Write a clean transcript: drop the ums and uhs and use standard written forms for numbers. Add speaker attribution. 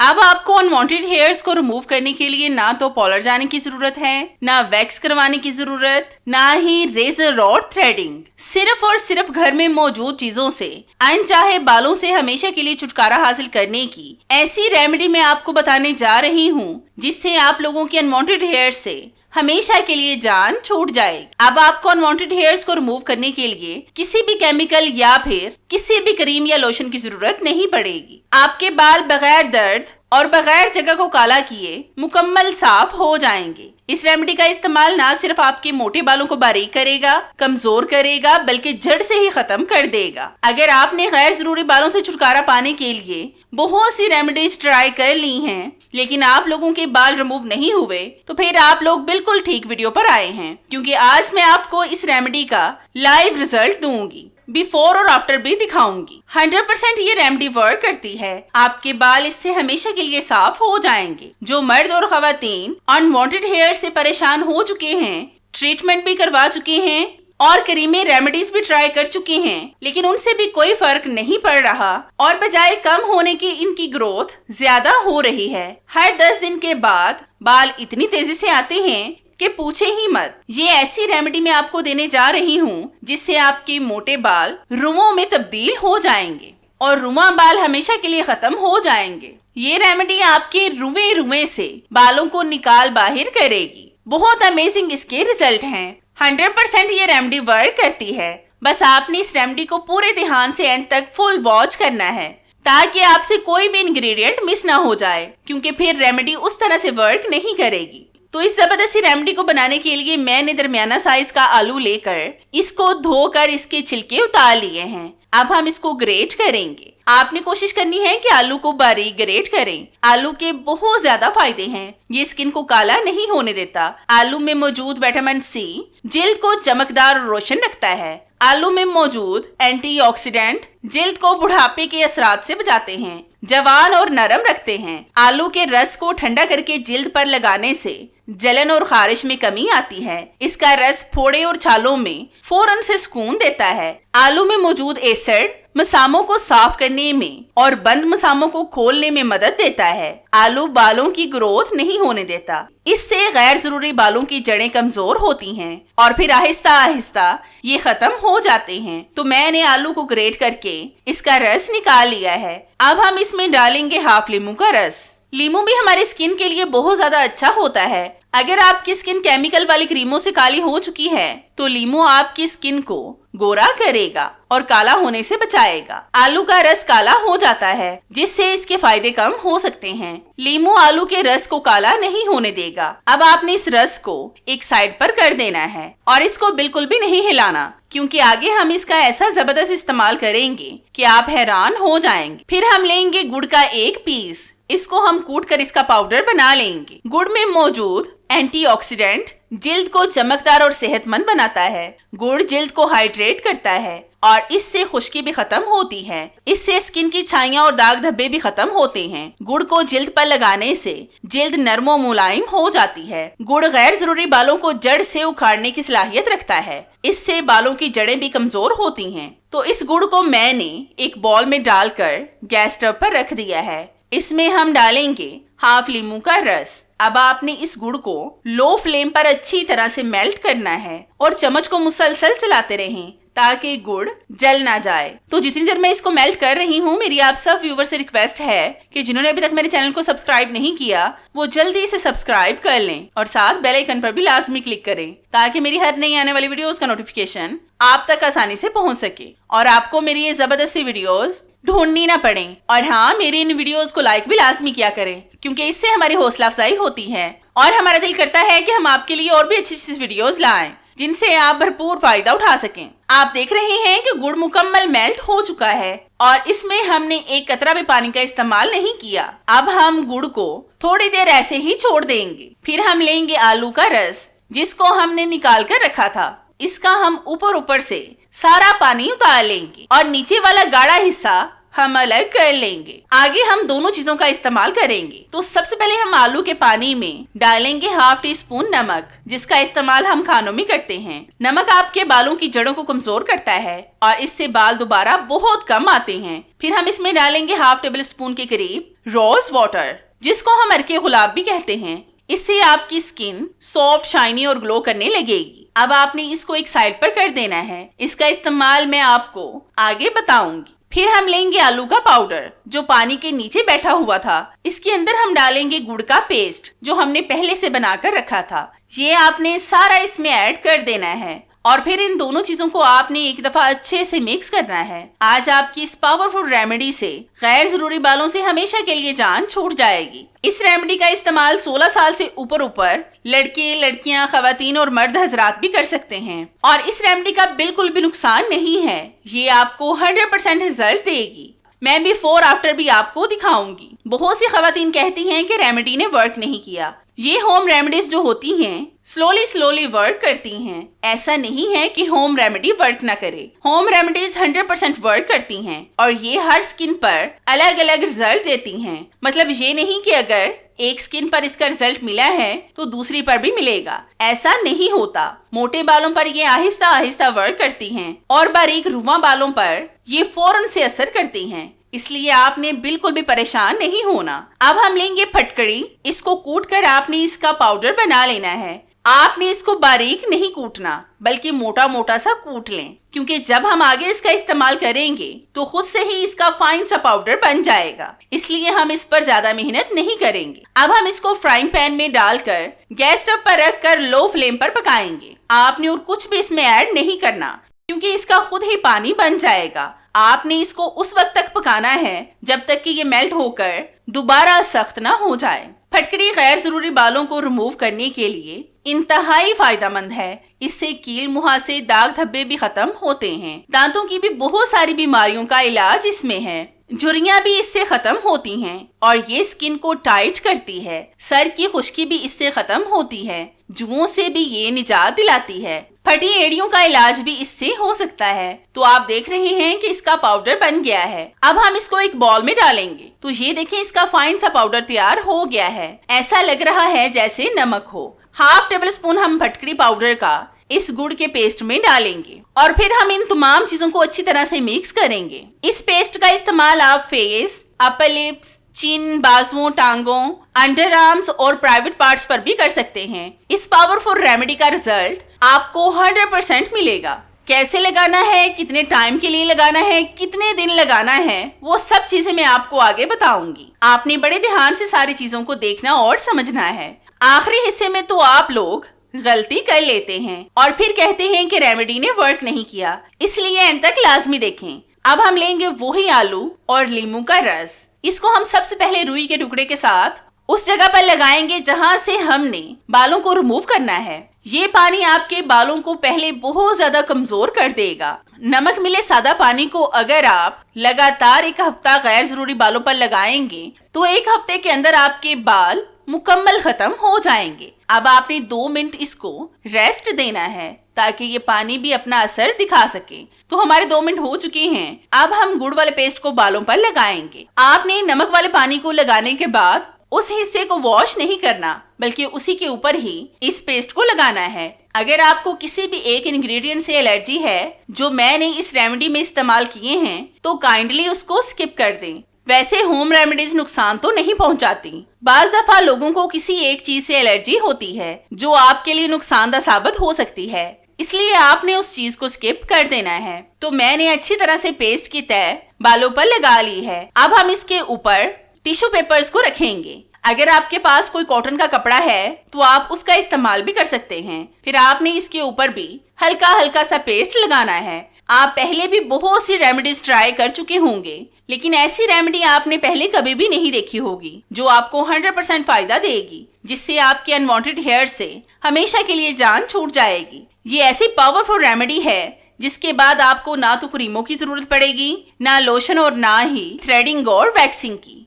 Speaker 1: अब आपको unwanted hairs को रिमूव करने के लिए ना तो पार्लर जाने की जरूरत है, ना वैक्स करवाने की जरूरत, ना ही रेजर और थ्रेडिंग। सिर्फ और सिर्फ घर में मौजूद चीजों से अनचाहे बालों से हमेशा के लिए छुटकारा हासिल करने की ऐसी रेमेडी मैं आपको बताने जा रही हूँ जिससे आप लोगों की अनवांटेड हेयर से हमेशा के लिए जान छूट जाएगी। अब आपको अनवांटेड हेयर्स को रिमूव करने के लिए किसी भी केमिकल या फिर किसी भी क्रीम या लोशन की जरूरत नहीं पड़ेगी। आपके बाल बगैर दर्द और बगैर जगह को काला किए मुकम्मल साफ हो जाएंगे। इस रेमेडी का इस्तेमाल ना सिर्फ आपके मोटे बालों को बारीक करेगा, कमजोर करेगा, बल्कि जड़ से ही खत्म कर देगा। अगर आपने गैर जरूरी बालों से छुटकारा पाने के लिए बहुत सी रेमेडीज ट्राई कर ली हैं, लेकिन आप लोगों के बाल रिमूव नहीं हुए, तो फिर आप लोग बिल्कुल ठीक वीडियो पर आए हैं, क्योंकि आज मैं आपको इस रेमेडी का लाइव रिजल्ट दूंगी, बिफोर और आफ्टर भी दिखाऊंगी। 100% ये रेमेडी वर्क करती है। आपके बाल इससे हमेशा के लिए साफ हो जाएंगे। जो मर्द और खवातीन अनवांटेड हेयर से परेशान हो चुके हैं, ट्रीटमेंट भी करवा चुके हैं और करीमे रेमेडीज भी ट्राई कर चुके हैं, लेकिन उनसे भी कोई फर्क नहीं पड़ रहा और बजाय कम होने की इनकी ग्रोथ ज्यादा हो रही है। हर 10 दिन के बाद बाल इतनी तेजी से आते हैं कि पूछे ही मत। ये ऐसी रेमेडी मैं आपको देने जा रही हूँ जिससे आपके मोटे बाल रुओं में तब्दील हो जाएंगे और रुआ बाल हमेशा के लिए खत्म हो जाएंगे। ये रेमेडी आपके रुए रुए से बालों को निकाल बाहर करेगी। बहुत अमेजिंग इसके रिजल्ट हैं। 100% ये रेमेडी वर्क करती है। बस आपने इस रेमेडी को पूरे ध्यान से एंड तक फुल वॉच करना है ताकि आपसे कोई भी इंग्रेडिएंट मिस ना हो जाए, क्योंकि फिर रेमेडी उस तरह से वर्क नहीं करेगी। तो इस जबरदस्ती रेमेडी को बनाने के लिए मैंने दरमियाना साइज का आलू लेकर इसको धोकर इसके छिलके उतार लिए हैं। अब हम इसको ग्रेट करेंगे। आपने कोशिश करनी है कि आलू को बारीक ग्रेट करें। आलू के बहुत ज्यादा फायदे हैं। ये स्किन को काला नहीं होने देता। आलू में मौजूद विटामिन सी जिल्द को चमकदार और रोशन रखता है। आलू में मौजूद एंटीऑक्सीडेंट जिल्द को बुढ़ापे के असरात से बचाते हैं, जवान और नरम रखते हैं। आलू के रस को ठंडा करके जिल्द पर लगाने से जलन और खारिश में कमी आती है। इसका रस फोड़े और छालों में फौरन से सुकून देता है। आलू में मौजूद एसिड मसामों को साफ करने में और बंद मसामों को खोलने में मदद देता है। आलू बालों की ग्रोथ नहीं होने देता। इससे गैर जरूरी बालों की जड़ें कमजोर होती हैं और फिर आहिस्ता आहिस्ता ये खत्म हो जाते हैं। तो मैंने आलू को ग्रेट करके इसका रस निकाल लिया है। अब हम इसमें डालेंगे हाफ लीमू का रस। लीमू भी हमारी स्किन के लिए बहुत ज्यादा अच्छा होता है। अगर आपकी स्किन केमिकल वाली क्रीमों से काली हो चुकी है तो लीमू आपकी स्किन को गोरा करेगा और काला होने से बचाएगा। आलू का रस काला हो जाता है जिससे इसके फायदे कम हो सकते हैं। लीमू आलू के रस को काला नहीं होने देगा। अब आपने इस रस को एक साइड पर कर देना है और इसको बिल्कुल भी नहीं हिलाना, क्योंकि आगे हम इसका ऐसा जबरदस्त इस्तेमाल करेंगे कि आप हैरान हो जाएंगे। फिर हम लेंगे गुड़ का एक पीस। इसको हम कूट कर इसका पाउडर बना लेंगे। गुड़ में मौजूद एंटीऑक्सीडेंट जिल्द को चमकदार और सेहतमंद बनाता है। गुड़ जिल्द को हाइड्रेट करता है और इससे खुश्की भी खत्म होती है। इससे स्किन की छाइयां और दाग धब्बे भी खत्म होते हैं। गुड़ को जिल्द पर लगाने से जिल्द नरम और मुलायम हो जाती है। गुड़ गैर जरूरी बालों को जड़ से उखाड़ने की सलाहियत रखता है। इससे बालों की जड़ें भी कमजोर होती हैं। तो इस गुड़ को मैंने एक बॉल में डालकर गैस स्टव पर रख दिया है। इसमें हम डालेंगे हाफ लीमू का रस। अब आपने इस गुड़ को लो फ्लेम पर अच्छी तरह से मेल्ट करना है और चम्मच को मुसलसल चलाते रहें ताकि गुड़ जल ना जाए। तो जितनी देर मैं इसको मेल्ट कर रही हूँ, मेरी आप सब व्यूवर से रिक्वेस्ट है कि जिन्होंने अभी तक मेरे चैनल को सब्सक्राइब नहीं किया वो जल्दी से सब्सक्राइब कर लें और साथ बेल आइकन पर भी लाजमी क्लिक करें ताकि मेरी हर नई आने वाली वीडियोस का नोटिफिकेशन आप तक आसानी से पहुंच सके और आपको मेरी ये जबरदस्ती वीडियोस ढूंढनी ना पड़े। और हाँ, मेरी इन वीडियोस को लाइक भी लाजमी किया करें, क्योंकि इससे हमारी हौसला अफजाई होती है और हमारा दिल करता है कि हम आपके लिए और भी अच्छी अच्छी वीडियोस लाएं जिनसे आप भरपूर फायदा उठा सकें। आप देख रहे हैं कि गुड़ मुकम्मल मेल्ट हो चुका है और इसमें हमने एक कतरा भी पानी का इस्तेमाल नहीं किया। अब हम गुड़ को थोड़ी देर ऐसे ही छोड़ देंगे। फिर हम लेंगे आलू का रस जिसको हमने निकाल कर रखा था। इसका हम ऊपर ऊपर से सारा पानी उतार लेंगे और नीचे वाला गाढ़ा हिस्सा हम अलग कर लेंगे। आगे हम दोनों चीजों का इस्तेमाल करेंगे। तो सबसे पहले हम आलू के पानी में डालेंगे हाफ टी स्पून नमक, जिसका इस्तेमाल हम खानों में करते हैं। नमक आपके बालों की जड़ों को कमजोर करता है और इससे बाल दोबारा बहुत कम आते हैं। फिर हम इसमें डालेंगे हाफ टेबल स्पून के करीब रोज वाटर, जिसको हम अरके गुलाब भी कहते हैं। इससे आपकी स्किन सॉफ्ट, शाइनी और ग्लो करने लगेगी। अब आपने इसको एक साइड पर कर देना है। इसका इस्तेमाल मैं आपको आगे बताऊंगी। फिर हम लेंगे आलू का पाउडर जो पानी के नीचे बैठा हुआ था। इसके अंदर हम डालेंगे गुड़ का पेस्ट जो हमने पहले से बनाकर रखा था। ये आपने सारा इसमें ऐड कर देना है और फिर इन दोनों चीजों को आपने एक दफा अच्छे से मिक्स करना है। आज आपकी इस पावरफुल रेमेडी से गैर जरूरी बालों से हमेशा के लिए जान छूट जाएगी। इस रेमेडी का इस्तेमाल 16 साल से ऊपर लड़के, लड़कियां, खवातीन और मर्द हजरात भी कर सकते हैं और इस रेमेडी का बिल्कुल भी नुकसान नहीं है। ये आपको 100% रिजल्ट देगी। मैं बिफोर आफ्टर भी आपको दिखाऊंगी। बहुत सी खवातीन कहती हैं कि रेमेडी ने वर्क नहीं किया। ये होम रेमेडीज जो होती हैं स्लोली वर्क करती हैं। ऐसा नहीं है कि होम रेमेडी वर्क ना करे। होम रेमेडीज 100% वर्क करती हैं और ये हर स्किन पर अलग अलग रिजल्ट देती हैं। मतलब ये नहीं कि अगर एक स्किन पर इसका रिजल्ट मिला है तो दूसरी पर भी मिलेगा, ऐसा नहीं होता। मोटे बालों पर ये आहिस्ता आहिस्ता वर्क करती हैं और बारीक रुआं बालों पर ये फौरन से असर करती हैं। इसलिए आपने बिल्कुल भी परेशान नहीं होना। अब हम लेंगे फटकड़ी। इसको कूट कर आपने इसका पाउडर बना लेना है। आपने इसको बारीक नहीं कूटना बल्कि मोटा मोटा सा कूट लें, क्योंकि जब हम आगे इसका इस्तेमाल करेंगे तो खुद से ही इसका फाइन सा पाउडर बन जाएगा। इसलिए हम इस पर ज्यादा मेहनत नहीं करेंगे। अब हम इसको फ्राइंग पैन में डालकर गैस स्टव पर रख कर लो फ्लेम पर पकाएंगे। आपने और कुछ भी इसमें ऐड नहीं करना क्योंकि इसका खुद ही पानी बन जाएगा। आपने इसको उस वक्त तक पकाना है जब तक कि ये मेल्ट होकर दोबारा सख्त ना हो जाए। फटकड़ी गैर जरूरी बालों को रिमूव करने के लिए इंतहाई फायदेमंद है। इससे कील, मुहासे, दाग धब्बे भी खत्म होते हैं। दांतों की भी बहुत सारी बीमारियों का इलाज इसमें है। झुर्रियां भी इससे खत्म होती हैं और ये स्किन को टाइट करती है। सर की खुश्की भी इससे खत्म होती है। जुओं से भी ये निजात दिलाती है। फटी एड़ियों का इलाज भी इससे हो सकता है। तो आप देख रहे हैं कि इसका पाउडर बन गया है। अब हम इसको एक बॉल में डालेंगे तो ये देखें इसका फाइन सा पाउडर तैयार हो गया है। ऐसा लग रहा है जैसे नमक हो। हाफ टेबल स्पून हम फटकड़ी पाउडर का इस गुड़ के पेस्ट में डालेंगे और फिर हम इन तमाम चीजों को अच्छी तरह से मिक्स करेंगे। इस पेस्ट का इस्तेमाल आप फेस, अपर लिप्स, चिन, बाजुओं, टांगों, अंडर आर्म्स और प्राइवेट पार्ट्स पर भी कर सकते हैं। इस पावरफुल रेमेडी का रिजल्ट आपको 100% मिलेगा। कैसे लगाना है, कितने टाइम के लिए लगाना है, कितने दिन लगाना है, वो सब चीजें मैं आपको आगे बताऊंगी। आपने बड़े ध्यान से सारी चीजों को देखना और समझना है। आखिरी हिस्से में तो आप लोग गलती कर लेते हैं और फिर कहते हैं कि रेमेडी ने वर्क नहीं किया, इसलिए एंड तक लाजमी देखें। अब हम लेंगे वही आलू और नींबू का रस। इसको हम सबसे पहले रुई के टुकड़े के साथ उस जगह पर लगाएंगे जहां से हमने बालों को रिमूव करना है। ये पानी आपके बालों को पहले बहुत ज्यादा कमजोर कर देगा। नमक मिले सादा पानी को अगर आप लगातार एक हफ्ता गैर जरूरी बालों पर लगाएंगे तो एक हफ्ते के अंदर आपके बाल मुकम्मल खत्म हो जाएंगे। अब आपने 2 मिनट इसको रेस्ट देना है ताकि ये पानी भी अपना असर दिखा सके। तो हमारे 2 मिनट हो चुके हैं। अब हम गुड़ वाले पेस्ट को बालों पर लगाएंगे। आपने नमक वाले पानी को लगाने के बाद उस हिस्से को वॉश नहीं करना बल्कि उसी के ऊपर ही इस पेस्ट को लगाना है। अगर आपको किसी भी एक इंग्रेडिएंट से एलर्जी है जो मैंने इस रेमेडी में इस्तेमाल किए हैं तो काइंडली उसको स्किप कर दें। वैसे होम रेमेडीज नुकसान तो नहीं पहुंचाती। बाज दफा लोगों को किसी एक चीज से एलर्जी होती है जो आपके लिए नुकसानदा साबित हो सकती है, इसलिए आपने उस चीज को स्किप कर देना है। तो मैंने अच्छी तरह से पेस्ट की तह बालों पर लगा ली है। अब हम इसके ऊपर टिश्यू पेपर्स को रखेंगे। अगर आपके पास कोई कॉटन का कपड़ा है तो आप उसका इस्तेमाल भी कर सकते हैं। फिर आपने इसके ऊपर भी हल्का हल्का सा पेस्ट लगाना है। आप पहले भी बहुत सी रेमेडीज ट्राई कर चुके होंगे, लेकिन ऐसी रेमेडी आपने पहले कभी भी नहीं देखी होगी जो आपको 100% फायदा देगी, जिससे आपके अनवांटेड हेयर से हमेशा के लिए जान छूट जाएगी। ये ऐसी पावरफुल रेमेडी है जिसके बाद आपको ना तो क्रीमों की जरूरत पड़ेगी, ना लोशन और ना ही थ्रेडिंग और वैक्सिंग की।